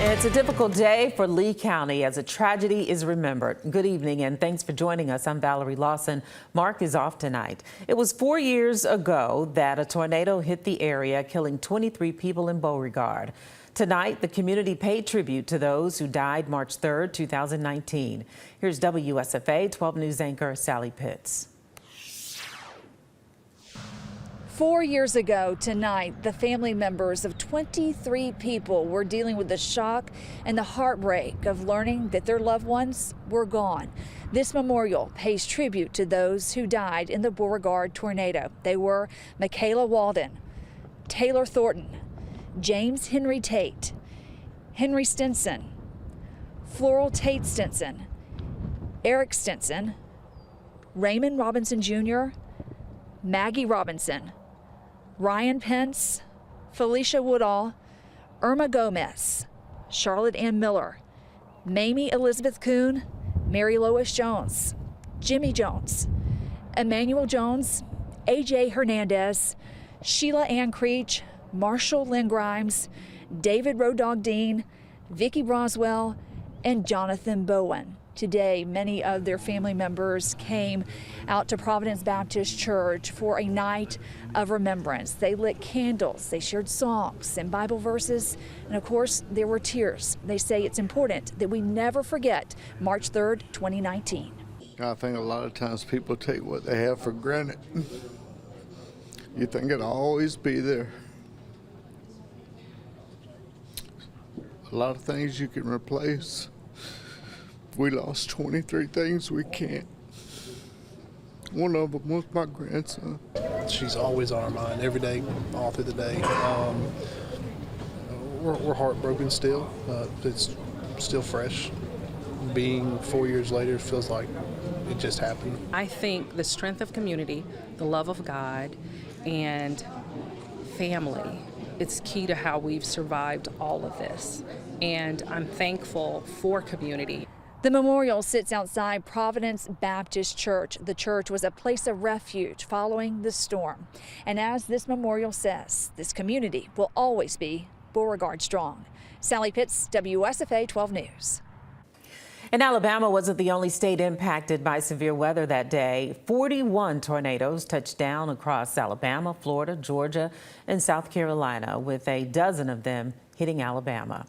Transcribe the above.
It's a difficult day for Lee County as a tragedy is remembered. Good evening and thanks for joining us. I'm Valerie Lawson. Mark is off tonight. It was 4 years ago that a tornado hit the area, killing 23 people in Beauregard. Tonight, the community paid tribute to those who died March 3rd, 2019. Here's WSFA 12 News anchor Sally Pitts. 4 years ago tonight, the family members of 23 people were dealing with the shock and the heartbreak of learning that their loved ones were gone. This memorial pays tribute to those who died in the Beauregard tornado. They were Michaela Walden, Taylor Thornton, James Henry Tate, Henry Stinson, Floral Tate Stinson, Eric Stinson, Raymond Robinson Jr., Maggie Robinson, Ryan Pence, Felicia Woodall, Irma Gomez, Charlotte Ann Miller, Mamie Elizabeth Kuhn, Mary Lois Jones, Jimmy Jones, Emmanuel Jones, AJ Hernandez, Sheila Ann Creech, Marshall Lynn Grimes, David Road Dog Dean, Vicki Broswell, and Jonathan Bowen. Today, many of their family members came out to Providence Baptist Church for a night of remembrance. They lit candles, they shared songs and Bible verses, and of course, there were tears. They say it's important that we never forget March 3rd, 2019. I think a lot of times people take what they have for granted. You think it'll always be there. A lot of things you can replace. We lost 23 things we can't. One of them was my grandson. She's always on our mind, every day, all through the day. We're heartbroken still. It's still fresh. Being 4 years later feels like it just happened. I think the strength of community, the love of God, and family, it's key to how we've survived all of this. And I'm thankful for community. The memorial sits outside Providence Baptist Church. The church was a place of refuge following the storm. And as this memorial says, this community will always be Beauregard strong. Sally Pitts, WSFA 12 News. And Alabama wasn't the only state impacted by severe weather that day. 41 tornadoes touched down across Alabama, Florida, Georgia, and South Carolina, with a dozen of them hitting Alabama.